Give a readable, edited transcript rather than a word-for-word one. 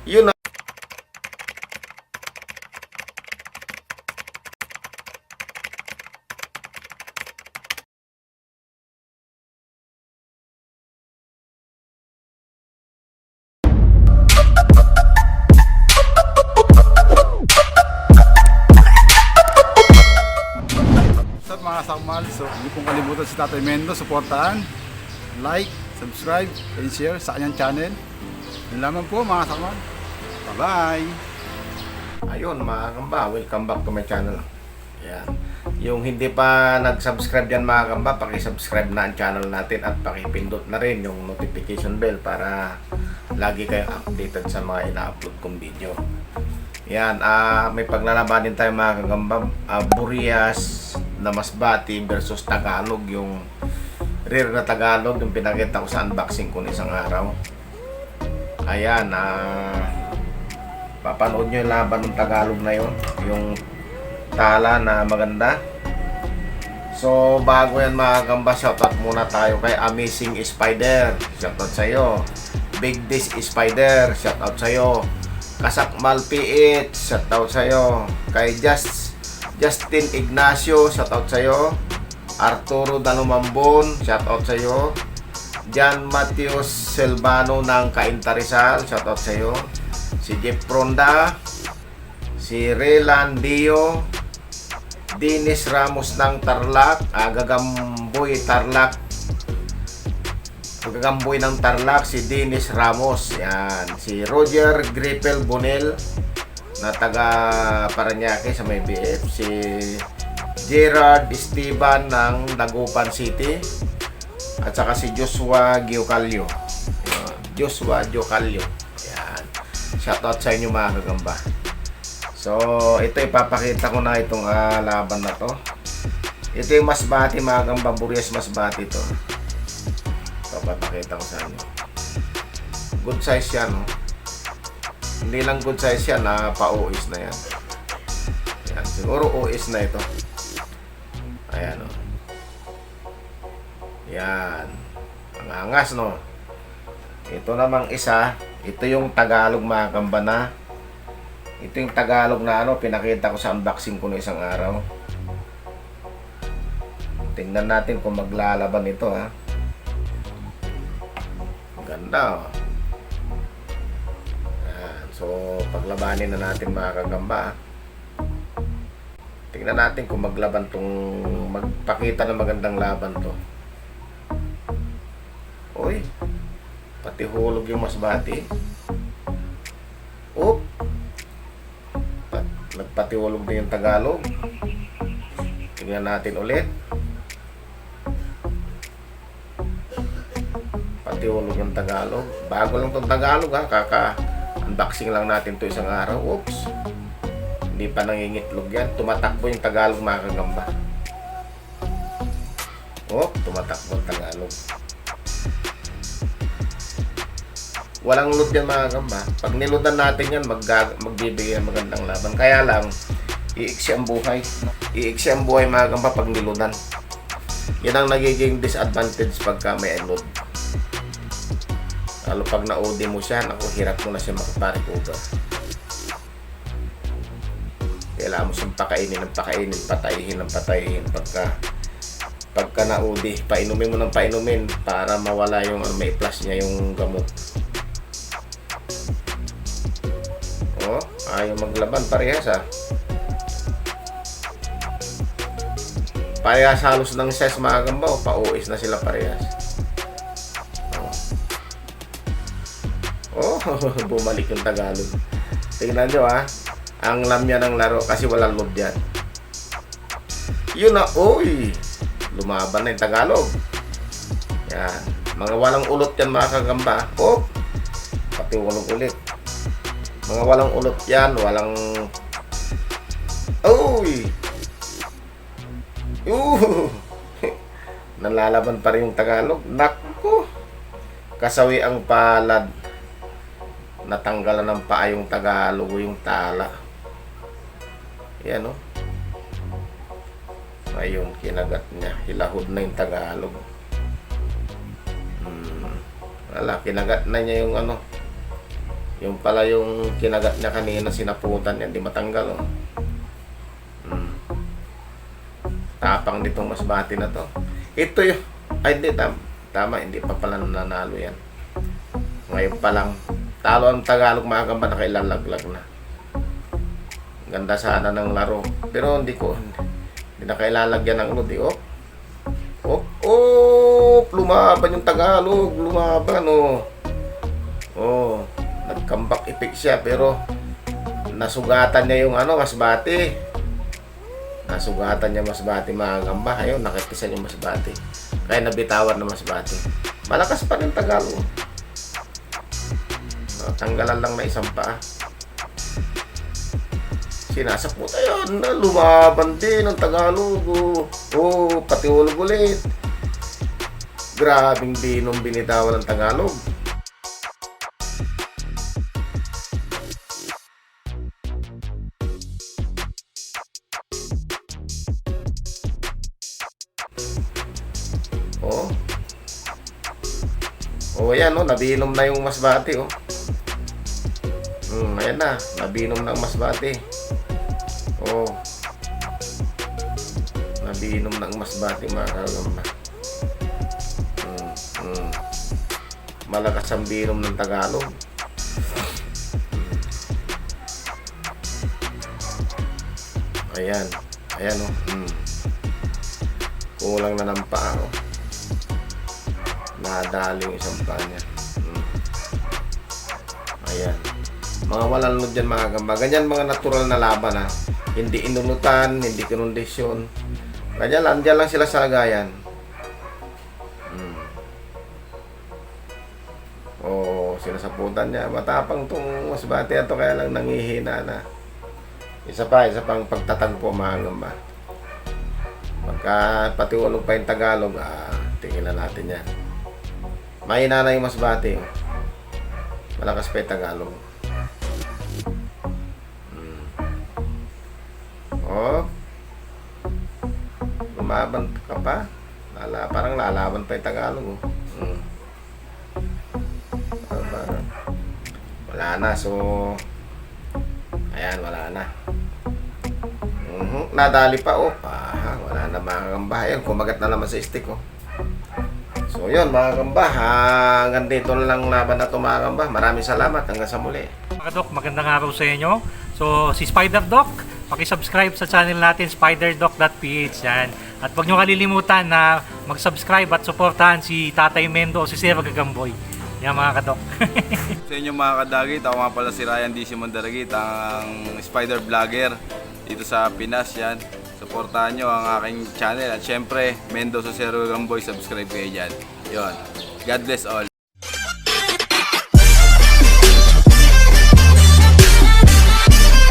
Yun na. Sa mga sakmal, so hindi pong kalimutan si Tatay Mendo, suportahan, like, subscribe, and share sa kanyang channel. Yun lamang po mga sakmal. Bye-bye! Ayun mga kamba, welcome back to my channel. Yan. Yung hindi pa nag-subscribe yan mga kamba, paki-subscribe na ang channel natin at paki-pindot na rin yung notification bell para lagi kayong updated sa mga ina-upload kong video. Yan, may paglalabanin tayo mga kagamba, Burias na Masbate versus Tagalog, yung rare na Tagalog, yung pinakita ko sa unboxing ko isang araw. Ayan, papanood nyo yung laban ng Tagalog na yun, yung tala na maganda. So bago yan mga kagamba, shoutout muna tayo kay Amazing Spider, shoutout sa'yo. Big Dish Spider, shoutout sa'yo. Kasakmal PH, shoutout sa'yo. Kay Justin Ignacio, shoutout sa'yo. Arturo Danumambon, shoutout sa'yo. Jan Matius Silvano ng Cainta Rizal, shoutout sa'yo. Si Jeff Ronda, si Relan Dio, Dennis Ramos ng Tarlac, Gagamboy Tarlac, Gagamboy ng Tarlac, si Dennis Ramos, yan. Si Roger Gripel Bonel na taga Parañaque sa may BF, si Gerard Esteban ng Dagupan City, at saka si Joshua Giocalio. Joshua Giocalio, yan. Shoutout sa inyo mga kagamba. So ito ipapakita ko na itong laban na to. Ito yung Masbate mga kagamba, Burias Masbate to. So papakita ko sa inyo. Good size yan, no? Hindi lang good size yan, pa-OS na yan. Yan, siguro OS na ito. Ayan, no? Yan. Ang angas, no? Ito namang isa, ito yung Tagalog mga kagamba na. Ito yung Tagalog na pinakita ko sa unboxing ko no isang araw. Tingnan natin kung maglalaban ito, ha. Ganda, oh. Ayan. So paglabanin na natin mga kagamba. Tingnan natin kung maglaban magpakita ng magandang laban to. Uy, pati hulog yung Masbate. Oop, nagpatihulog din yung Tagalog. Tingnan natin ulit. Patihulog yung Tagalog. Bago lang itong Tagalog, ha. Kaka-unboxing lang natin to isang araw. Oops, hindi pa nangingitlog yan. Tumatakbo yung Tagalog mga kagamba. Oh, tumatakbo yung Tagalog. Walang load yan mga kagamba. Pag niloadan natin yan, magbibigay ng magandang laban. Kaya lang, iiksi ang buhay. Iiksi ang buhay mga kagamba pag niloadan. Yan ang nagiging disadvantage pagka may load. Lalo pag na-OD mo siya, naku, hirap mo na siya makaparecover. Kailangan mo siyang pakainin ng pakainin, patayihin ng patayihin pagka na-OD. Painumin mo ng painumin para mawala yung may plus niya yung gamot. Oh, ayaw maglaban, parehas, ha. Parehas halos ng size mga kagamba, pa-OS na sila parehas. Oh, bumalik yung Tagalog. Tingnan nyo, ha. Ang lamya ng laro kasi walang load yan. Yun na, uy, lumaban na yung Tagalog. Yan, mga walang ulot yan mga kagamba. Oh, pati walang ulit. Mga walang ulot yan, walang... Uy! Nalalaban pa rin yung Tagalog. Naku! Kasawi ang palad. Natanggalan ng paa yung Tagalog, yung tala. Yan, no? Ayun, kinagat niya. Hilahod na yung Tagalog. Wala, kinagat na niya yung Yung pala yung kinagat niya kanina, sinaputan niya, hindi matanggal oh. Tapang nitong masbate na to. Ito yung, ay hindi, tama, hindi pa pala nanalo yan. Ngayon pa lang, talo ang Tagalog mga kamba, nakailalaglag na. Ganda sana ng laro. Pero hindi na kailalagyan ng load eh. Lumaban yung Tagalog, lumaban oh. Nag-comeback effect siya pero nasugatan niya yung masbate. Nasugatan niya masbate mga kamba. Ayun, nakitisan yung masbate. Kaya nabitawan na masbate. Malakas pa rin Tagalog. Tanggalan lang na isang paa. Sinasakot ayun, lumaban din ang Tagalog. Pati ulog ulit. Grabing binong binitawan ng Tagalog. Ayan nabinom na yung masbate ayan na, nabinom na ang masbate. Nabinom na ang masbate mga kagamba. Malakas ang binom ng Tagalog. Ayan kulang na ng paa nadali yung isang paa niya. Ayan, mga walang load dyan mga gamba. Ganyan mga natural na laban hindi inunutan, hindi kinondisyon. Ganyan lang sila sa lagayan. Sinasaputan niya. Matapang tong masbate ito, kaya lang nangihina na. Isa pang pagtatagpo mga gamba. Pagka pati ulog pa yung Tagalog, tingnan natin yan. Mahina na yung masbate. Malakas pa yung Tagalog. Lumaban ka pa. Parang lalaban pa yung Tagalog. Wala na. So, ayan, wala na. Nadali pa. Wala na mga kamba. Ayan, kumagat na naman sa stick. So yun mga kamba, hanggang dito na lang laban na ito mga kamba. Maraming salamat, hanggang sa muli. Mga Doc, magandang araw sa inyo. So si Spider Doc, paki-subscribe sa channel natin, spiderdoc.ph yan. At huwag nyo kalilimutan na mag-subscribe at suportahan si Tatay Mendo o si Sir Gagamboy. Yan mga Kadok. Sa inyo mga kadagit, ako nga pala si Ryan D. Simondaragit, ang spider vlogger dito sa Pinas yan. Suportahan nyo ang aking channel at syempre Mendo sa Sir Gagamboy, subscribe kayo dyan. Yun. God bless all.